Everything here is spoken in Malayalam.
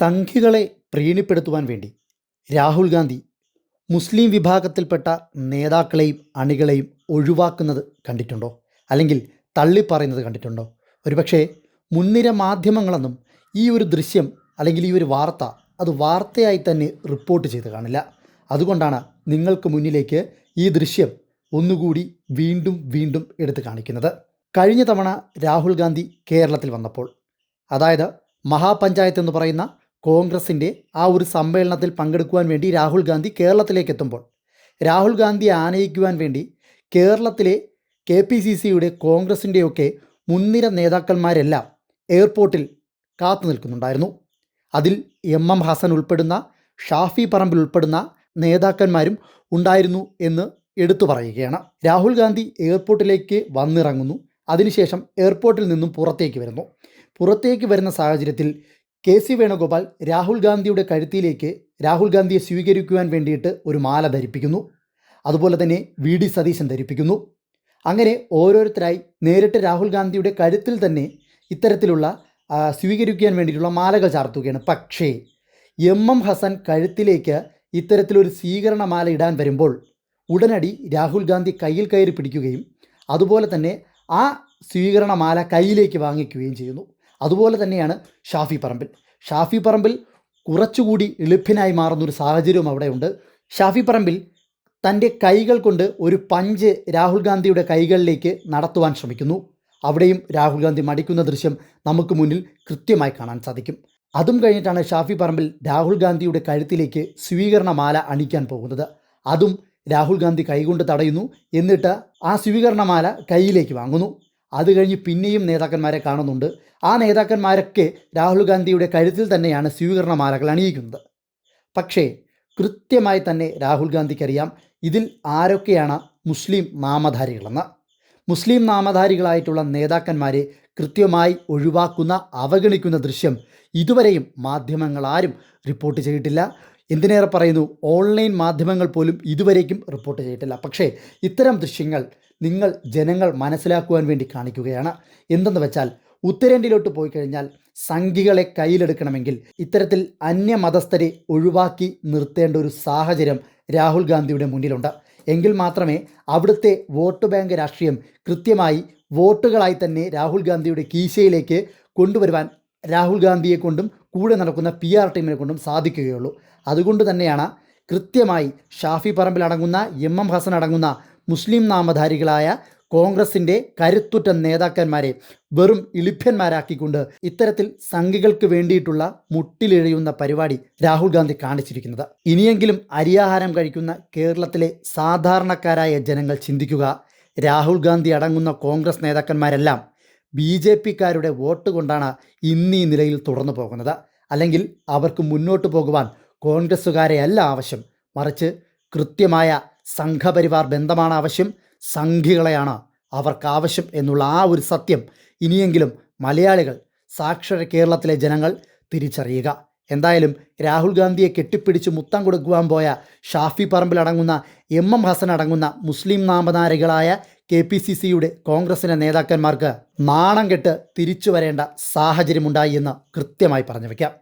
സംഘികളെ പ്രീണിപ്പെടുത്തുവാൻ വേണ്ടി രാഹുൽ ഗാന്ധി മുസ്ലിം വിഭാഗത്തിൽപ്പെട്ട നേതാക്കളെയും അണികളെയും ഒഴിവാക്കുന്നത് കണ്ടിട്ടുണ്ടോ? അല്ലെങ്കിൽ തള്ളിപ്പറയുന്നത് കണ്ടിട്ടുണ്ടോ? ഒരുപക്ഷെ മുൻനിര മാധ്യമങ്ങളൊന്നും ഈ ഒരു ദൃശ്യം അല്ലെങ്കിൽ ഈ ഒരു വാർത്ത അത് വാർത്തയായി തന്നെ റിപ്പോർട്ട് ചെയ്ത് കാണില്ല. അതുകൊണ്ടാണ് നിങ്ങൾക്ക് മുന്നിലേക്ക് ഈ ദൃശ്യം ഒന്നുകൂടി വീണ്ടും വീണ്ടും എടുത്ത് കാണിക്കുന്നത്. കഴിഞ്ഞ തവണ രാഹുൽ ഗാന്ധി കേരളത്തിൽ വന്നപ്പോൾ, അതായത് മഹാപഞ്ചായത്ത് എന്ന് പറയുന്ന കോൺഗ്രസിൻ്റെ ആ ഒരു സമ്മേളനത്തിൽ പങ്കെടുക്കുവാൻ വേണ്ടി രാഹുൽ ഗാന്ധി കേരളത്തിലേക്ക് എത്തുമ്പോൾ, രാഹുൽ ഗാന്ധിയെ ആനയിക്കുവാൻ വേണ്ടി കേരളത്തിലെ KPCCയുടെ കോൺഗ്രസിൻ്റെയൊക്കെ മുൻനിര നേതാക്കന്മാരെല്ലാം എയർപോർട്ടിൽ കാത്തു നിൽക്കുന്നുണ്ടായിരുന്നു. അതിൽ MM ഹസൻ ഉൾപ്പെടുന്ന, ഷാഫി പറമ്പിൽ ഉൾപ്പെടുന്ന നേതാക്കന്മാരും ഉണ്ടായിരുന്നു എന്ന് എടുത്തു പറയുകയാണ്. രാഹുൽ ഗാന്ധി എയർപോർട്ടിലേക്ക് വന്നിറങ്ങുന്നു. അതിനുശേഷം എയർപോർട്ടിൽ നിന്നും പുറത്തേക്ക് വരുന്ന സാഹചര്യത്തിൽ KC വേണുഗോപാൽ രാഹുൽ ഗാന്ധിയുടെ കഴുത്തിലേക്ക് രാഹുൽ ഗാന്ധിയെ സ്വീകരിക്കുവാൻ വേണ്ടിയിട്ട് ഒരു മാല ധരിപ്പിക്കുന്നു. അതുപോലെ തന്നെ VD സതീശൻ ധരിപ്പിക്കുന്നു. അങ്ങനെ ഓരോരുത്തരായി നേരിട്ട് രാഹുൽ ഗാന്ധിയുടെ കഴുത്തിൽ തന്നെ ഇത്തരത്തിലുള്ള സ്വീകരിക്കാൻ വേണ്ടിയിട്ടുള്ള മാലകൾ ചാർത്തുകയാണ്. പക്ഷേ MM ഹസൻ കഴുത്തിലേക്ക് ഇത്തരത്തിലൊരു സ്വീകരണ മാല ഇടാൻ വരുമ്പോൾ ഉടനടി രാഹുൽ ഗാന്ധി കയ്യിൽ കയറി പിടിക്കുകയും അതുപോലെ തന്നെ ആ സ്വീകരണമാല കയ്യിലേക്ക് വാങ്ങിക്കുകയും ചെയ്യുന്നു. അതുപോലെ തന്നെയാണ് ഷാഫി പറമ്പിൽ കുറച്ചുകൂടി എളുപ്പനായി മാറുന്നൊരു സാഹചര്യവും അവിടെ ഉണ്ട്. ഷാഫി പറമ്പിൽ തൻ്റെ കൈകൾ കൊണ്ട് ഒരു പഞ്ച് രാഹുൽ ഗാന്ധിയുടെ കൈകളിലേക്ക് നടത്തുവാൻ ശ്രമിക്കുന്നു. അവിടെയും രാഹുൽ ഗാന്ധി മടിക്കുന്ന ദൃശ്യം നമുക്ക് മുന്നിൽ കൃത്യമായി കാണാൻ സാധിക്കും. അതും കഴിഞ്ഞിട്ടാണ് ഷാഫി പറമ്പിൽ രാഹുൽ ഗാന്ധിയുടെ കഴുത്തിലേക്ക് സ്വീകരണമാല അണിയിക്കാൻ പോകുന്നത്. അതും രാഹുൽ ഗാന്ധി കൈകൊണ്ട് തടയുന്നു. എന്നിട്ട് ആ സ്വീകരണമാല കയ്യിലേക്ക് വാങ്ങുന്നു. അത് കഴിഞ്ഞ് പിന്നെയും നേതാക്കന്മാരെ കാണുന്നുണ്ട്. ആ നേതാക്കന്മാരൊക്കെ രാഹുൽ ഗാന്ധിയുടെ കഴുത്തിൽ തന്നെയാണ് സ്വീകരണമാലകൾ അണിയിക്കുന്നത്. പക്ഷേ കൃത്യമായി തന്നെ രാഹുൽ ഗാന്ധിക്കറിയാം ഇതിൽ ആരൊക്കെയാണ് മുസ്ലിം നാമധാരികളെന്ന്. മുസ്ലിം നാമധാരികളായിട്ടുള്ള നേതാക്കന്മാരെ കൃത്യമായി ഒഴിവാക്കുന്ന, അവഗണിക്കുന്ന ദൃശ്യം ഇതുവരെയും മാധ്യമങ്ങളാരും റിപ്പോർട്ട് ചെയ്തിട്ടില്ല. എന്തിനേറെ പറയുന്നു, ഓൺലൈൻ മാധ്യമങ്ങൾ പോലും ഇതുവരേക്കും റിപ്പോർട്ട് ചെയ്തിട്ടില്ല. പക്ഷേ ഇത്തരം ദൃശ്യങ്ങൾ ജനങ്ങൾ മനസ്സിലാക്കുവാൻ വേണ്ടി കാണിക്കുകയാണ്. എന്തെന്ന് വെച്ചാൽ, ഉത്തരേന്ത്യയിലോട്ട് പോയി കഴിഞ്ഞാൽ സംഘികളെ കയ്യിലെടുക്കണമെങ്കിൽ ഇത്തരത്തിൽ അന്യമതസ്ഥരെ ഒഴിവാക്കി നിർത്തേണ്ട ഒരു സാഹചര്യം രാഹുൽ ഗാന്ധിയുടെ മുന്നിലുണ്ട്. എങ്കിൽ മാത്രമേ അവിടുത്തെ വോട്ട് ബാങ്ക് രാഷ്ട്രീയം കൃത്യമായി വോട്ടുകളായി തന്നെ രാഹുൽ ഗാന്ധിയുടെ കീശയിലേക്ക് കൊണ്ടുവരുവാൻ രാഹുൽ ഗാന്ധിയെ കൊണ്ടും കൂടെ നടക്കുന്ന PR ടീമിനെ കൊണ്ടും സാധിക്കുകയുള്ളൂ. അതുകൊണ്ട് തന്നെയാണ് കൃത്യമായി ഷാഫി പറമ്പിൽ അടങ്ങുന്ന, MM ഹസൻ അടങ്ങുന്ന മുസ്ലിം നാമധാരികളായ കോൺഗ്രസിൻ്റെ കരുത്തുറ്റ നേതാക്കന്മാരെ വെറും ഇളിഭ്യന്മാരാക്കിക്കൊണ്ട് ഇത്തരത്തിൽ സംഘികൾക്ക് വേണ്ടിയിട്ടുള്ള മുട്ടിലിഴയുന്ന പരിപാടി രാഹുൽ ഗാന്ധി കാണിച്ചിരിക്കുന്നത്. ഇനിയെങ്കിലും അരിയാഹാരം കഴിക്കുന്ന കേരളത്തിലെ സാധാരണക്കാരായ ജനങ്ങൾ ചിന്തിക്കുക. രാഹുൽ ഗാന്ധി അടങ്ങുന്ന കോൺഗ്രസ് നേതാക്കന്മാരെല്ലാം BJPക്കാരുടെ വോട്ട് കൊണ്ടാണ് ഇന്ന് ഈ നിലയിൽ തുടർന്നു പോകുന്നത്. അല്ലെങ്കിൽ അവർക്ക് മുന്നോട്ട് പോകുവാൻ കോൺഗ്രസ്സുകാരെ അല്ല ആവശ്യം, മറിച്ച് കൃത്യമായ സംഘപരിവാർ ബന്ധമാണ് ആവശ്യം, സംഘികളെയാണ് അവർക്കാവശ്യം എന്നുള്ള ആ ഒരു സത്യം ഇനിയെങ്കിലും മലയാളികൾ, സാക്ഷര കേരളത്തിലെ ജനങ്ങൾ തിരിച്ചറിയുക. എന്തായാലും രാഹുൽ ഗാന്ധിയെ കെട്ടിപ്പിടിച്ച് മുത്തം കൊടുക്കുവാൻ പോയ ഷാഫി പറമ്പിൽ അടങ്ങുന്ന, MM ഹസൻ അടങ്ങുന്ന മുസ്ലിം നാമധാരികളായ KPCCയുടെ കോൺഗ്രസിൻ്റെ നേതാക്കന്മാർക്ക് നാണം കെട്ട് തിരിച്ചു വരേണ്ട സാഹചര്യമുണ്ടായി എന്ന് കൃത്യമായി പറഞ്ഞു വയ്ക്കാം.